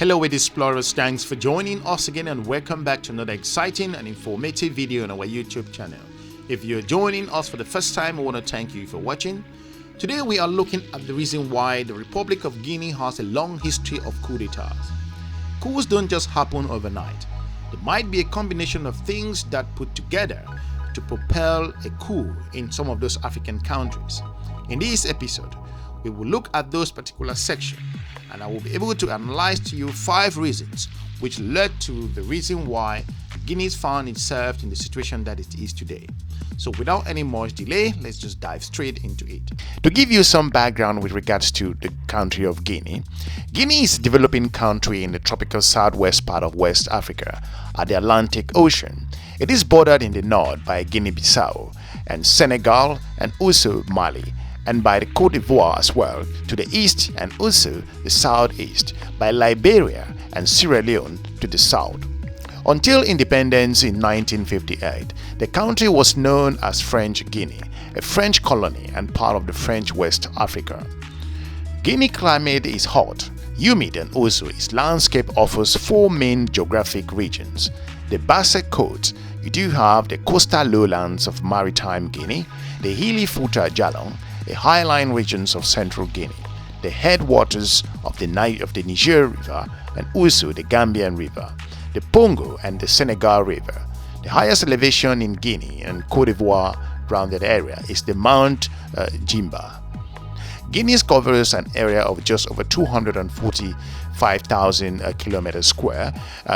Hello explorers, thanks for joining us again and welcome back to another exciting and informative video on our YouTube channel. If you're joining us for the first time, I want to thank you for watching. Today we are looking at the reason why the Republic of Guinea has a long history of coup d'etats. Coups don't just happen overnight. There might be a combination of things that put together to propel a coup in some of those African countries. In this episode, we will look at those particular sections and I will be able to analyze to you 5 reasons which led to the reason why Guinea found itself in the situation that it is today. So without any more delay, let's just dive straight into it. To give you some background with regards to the country of Guinea, Guinea is a developing country in the tropical southwest part of West Africa at the Atlantic Ocean. It is bordered in the north by Guinea-Bissau and Senegal and also Mali, and by the Côte d'Ivoire as well to the east, and also the southeast by Liberia and Sierra Leone to the south. Until independence in 1958, the country was known as French Guinea, a French colony and part of the French West Africa. Guinea climate is hot, humid, and also its landscape offers 4 main geographic regions. The Basset Coast, you do have the coastal lowlands of maritime Guinea, the hilly Fouta Djallon, the highline regions of central Guinea, the headwaters of the Niger River and also the Gambian River, the Pongo and the Senegal River. The highest elevation in Guinea and Côte d'Ivoire rounded area is the Mount Nimba. Guinea covers an area of just over 245,000 kilometers square.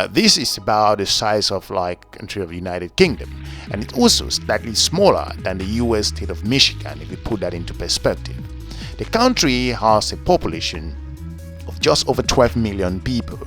This is about the size of like country of the United Kingdom, and it's also slightly smaller than the US state of Michigan if you put that into perspective. The country has a population of just over 12 million people.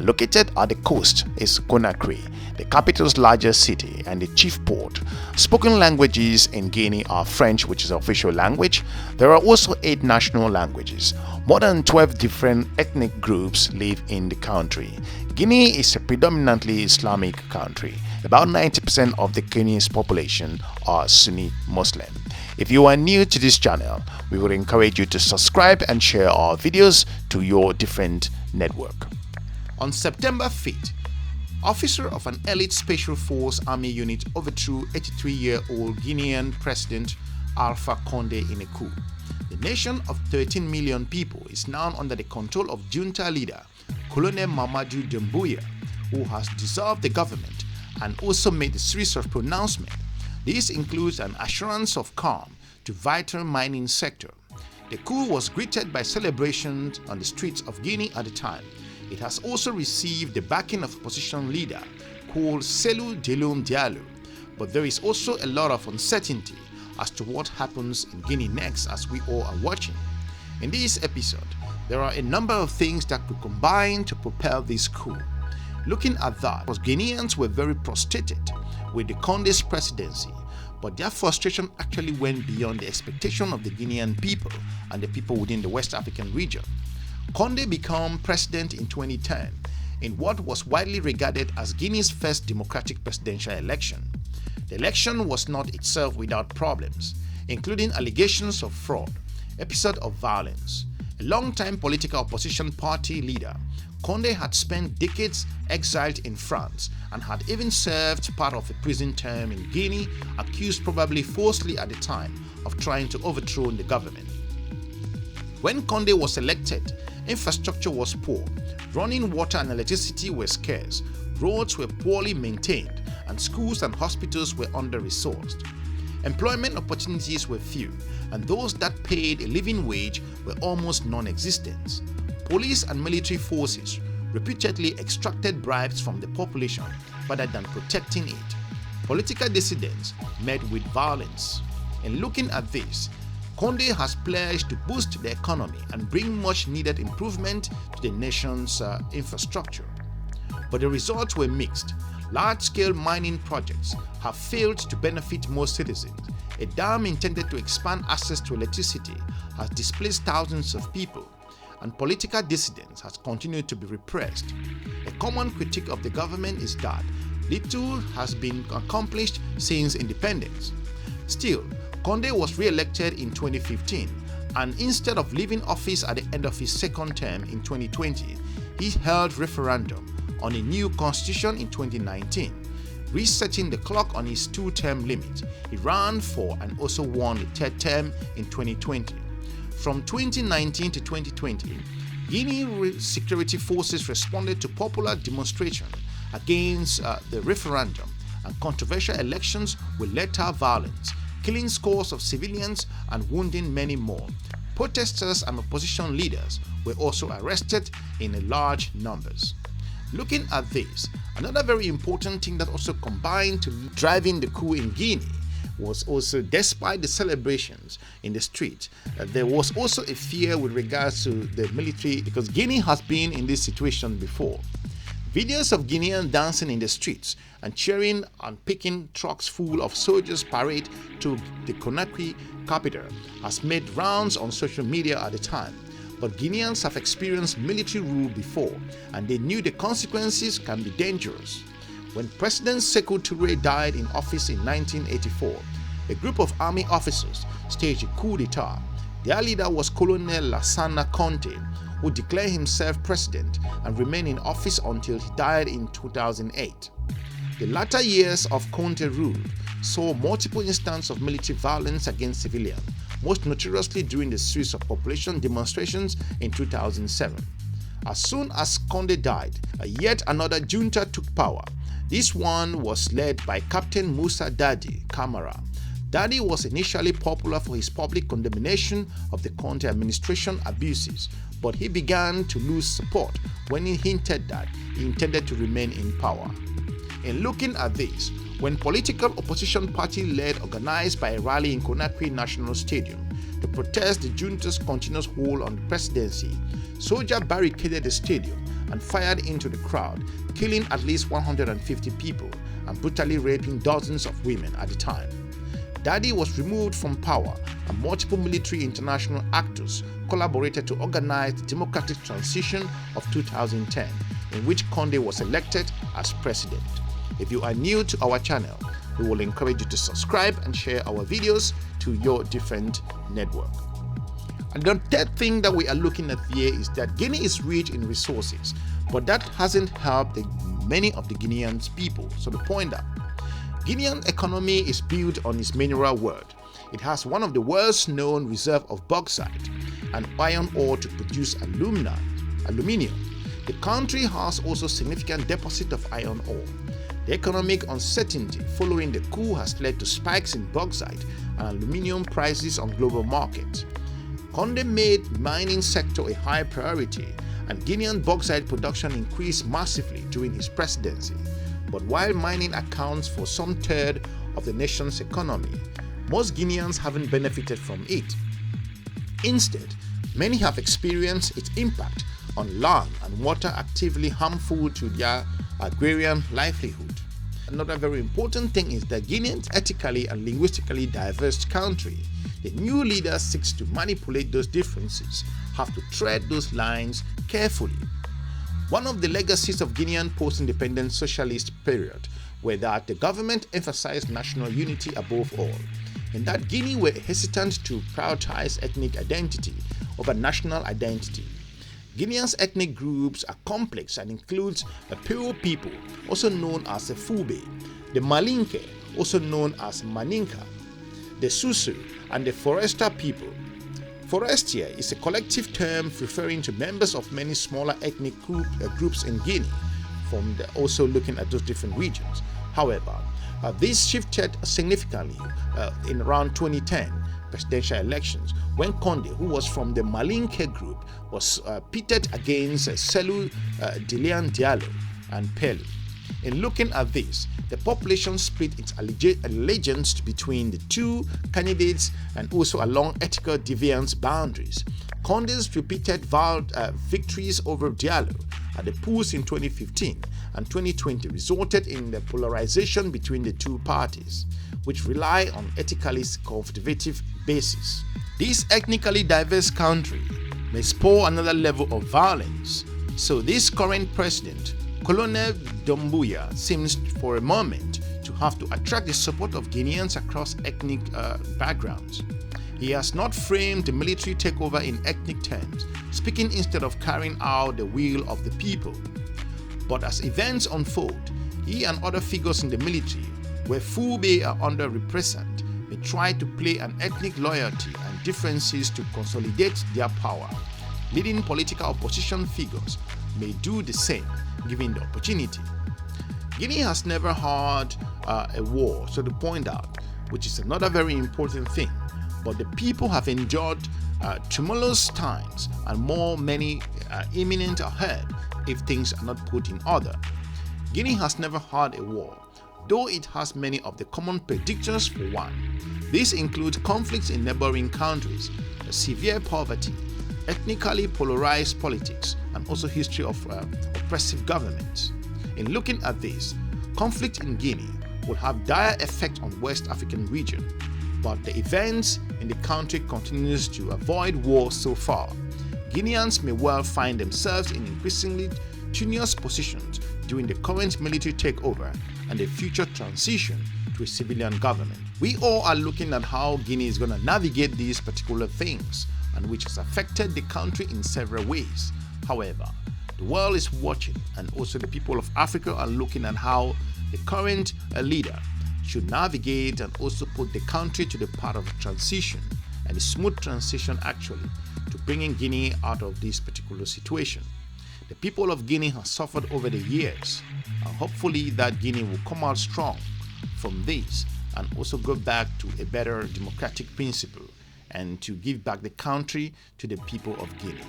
Located at the coast is Conakry, the capital's largest city and the chief port. Spoken languages in Guinea are French, which is the official language. There are also 8 national languages. More than 12 different ethnic groups live in the country. Guinea is a predominantly Islamic country. About 90% of the Guinea's population are Sunni Muslim. If you are new to this channel, we would encourage you to subscribe and share our videos to your different network. On September 5th, officer of an elite special force army unit overthrew 83-year-old Guinean President Alpha Condé in a coup. The nation of 13 million people is now under the control of junta leader Colonel Mamadi Doumbouya, who has dissolved the government and also made a series of pronouncements. This includes an assurance of calm to vital mining sector. The coup was greeted by celebrations on the streets of Guinea at the time. It has also received the backing of opposition leader called Cellou Dalein Diallo, but there is also a lot of uncertainty as to what happens in Guinea next as we all are watching. In this episode, there are a number of things that could combine to propel this coup. Looking at that, Guineans were very frustrated with the Condé's presidency, but their frustration actually went beyond the expectation of the Guinean people and the people within the West African region. Condé became president in 2010 in what was widely regarded as Guinea's first democratic presidential election. The election was not itself without problems, including allegations of fraud, episodes of violence. A long-time political opposition party leader, Condé had spent decades exiled in France and had even served part of a prison term in Guinea, accused probably falsely at the time of trying to overthrow the government. When Condé was elected, infrastructure was poor, running water and electricity were scarce, roads were poorly maintained, and schools and hospitals were under-resourced. Employment opportunities were few, and those that paid a living wage were almost non-existent. Police and military forces repeatedly extracted bribes from the population rather than protecting it. Political dissidents met with violence. In looking at this, Condé has pledged to boost the economy and bring much needed improvement to the nation's infrastructure. But the results were mixed. Large-scale mining projects have failed to benefit most citizens. A dam intended to expand access to electricity has displaced thousands of people, and political dissidents has continued to be repressed. A common critique of the government is that little has been accomplished since independence. Still, Condé was re-elected in 2015, and instead of leaving office at the end of his second term in 2020, he held referendum on a new constitution in 2019, resetting the clock on his 2-term limit. He ran for and also won the 3rd term in 2020. From 2019 to 2020, Guinea security forces responded to popular demonstrations against the referendum and controversial elections with lethal violence, killing scores of civilians and wounding many more. Protesters and opposition leaders were also arrested in large numbers. Looking at this, another very important thing that also combined to driving the coup in Guinea was also, despite the celebrations in the street, there was also a fear with regards to the military, because Guinea has been in this situation before. Videos of Guineans dancing in the streets and cheering and picking trucks full of soldiers parade to the Conakry capital has made rounds on social media at the time. But Guineans have experienced military rule before, and they knew the consequences can be dangerous. When President Sékou Touré died in office in 1984, a group of army officers staged a coup d'etat. Their leader was Colonel Lassana Conté, who declared himself president and remained in office until he died in 2008. The latter years of Conté rule saw multiple instances of military violence against civilians, most notoriously during the series of population demonstrations in 2007. As soon as Condé died, yet another junta took power. This one was led by Captain Moussa Dadi Camara. Dadi was initially popular for his public condemnation of the Conté administration abuses, but he began to lose support when he hinted that he intended to remain in power. In looking at this, when political opposition party led organized by a rally in Conakry National Stadium to protest the junta's continuous hold on the presidency, soldiers barricaded the stadium and fired into the crowd, killing at least 150 people and brutally raping dozens of women at the time. Dadi was removed from power and multiple military international actors collaborated to organize the democratic transition of 2010, in which Condé was elected as president. If you are new to our channel, we will encourage you to subscribe and share our videos to your different network. And the third thing that we are looking at here is that Guinea is rich in resources, but that hasn't helped many of the Guinean people. So to point out, Guinean economy is built on its mineral wealth. It has one of the world's known reserves of bauxite and iron ore to produce aluminium. The country has also significant deposit of iron ore. The economic uncertainty following the coup has led to spikes in bauxite and aluminium prices on global markets. Condé made mining sector a high priority, and Guinean bauxite production increased massively during his presidency. But while mining accounts for some third of the nation's economy, most Guineans haven't benefited from it. Instead, many have experienced its impact on land and water, actively harmful to their agrarian livelihood. Another very important thing is that Guinea is ethically and linguistically diverse country. The new leader seeks to manipulate those differences, have to tread those lines carefully. One of the legacies of Guinean post-independent socialist period were that the government emphasized national unity above all, and that Guinea were hesitant to prioritize ethnic identity over national identity. Guineans' ethnic groups are complex and includes the Peul people, also known as the Fube, the Malinke, also known as Maninka, the Susu, and the Forester people. Forestier is a collective term referring to members of many smaller ethnic groups in Guinea, also looking at those different regions. However, this shifted significantly in around 2010 presidential elections when Condé, who was from the Malinke group, was pitted against Cellou Dalein Diallo and Pelu. In looking at this, the population split its allegiance between the two candidates and also along ethical deviance boundaries. Condé's repeated victories over Diallo at the polls in 2015 and 2020 resulted in the polarization between the two parties, which rely on ethically conservative basis. This ethnically diverse country may spur another level of violence, so this current president, Colonel Doumbouya, seems for a moment to have to attract the support of Guineans across ethnic backgrounds. He has not framed the military takeover in ethnic terms, speaking instead of carrying out the will of the people. But as events unfold, he and other figures in the military, where Fulbe are underrepresented, may try to play an ethnic loyalty and differences to consolidate their power. Leading political opposition figures may do the same, given the opportunity. Guinea has never had a war, so to point out, which is another very important thing. But the people have endured tumultuous times and many imminent ahead if things are not put in order. Guinea has never had a war, though it has many of the common predictors for one. These include conflicts in neighboring countries, severe poverty, ethnically polarized politics, and also history of oppressive governments. In looking at this, conflict in Guinea will have dire effect on West African region, but the events in the country continues to avoid war so far. Guineans may well find themselves in increasingly tenuous positions during the current military takeover and the future transition to a civilian government. We all are looking at how Guinea is going to navigate these particular things, and which has affected the country in several ways. However, the world is watching, and also the people of Africa are looking at how the current leader should navigate and also put the country to the path of transition, and a smooth transition actually, to bringing Guinea out of this particular situation. The people of Guinea have suffered over the years, and hopefully that Guinea will come out strong from this and also go back to a better democratic principle and to give back the country to the people of Guinea.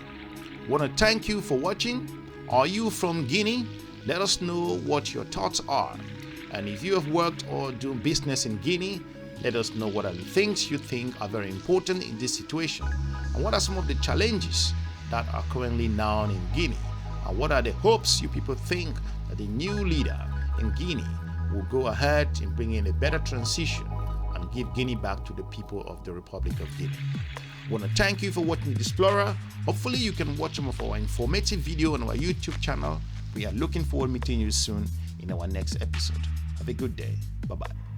I want to thank you for watching. Are you from Guinea? Let us know what your thoughts are. And if you have worked or do business in Guinea, let us know what are the things you think are very important in this situation, and what are some of the challenges that are currently now in Guinea, and what are the hopes you people think that the new leader in Guinea will go ahead and bring in a better transition and give Guinea back to the people of the Republic of Guinea. I want to thank you for watching The Explorer. Hopefully you can watch some of our informative video on our YouTube channel. We are looking forward to meeting you soon in our next episode. Have a good day. Bye-bye.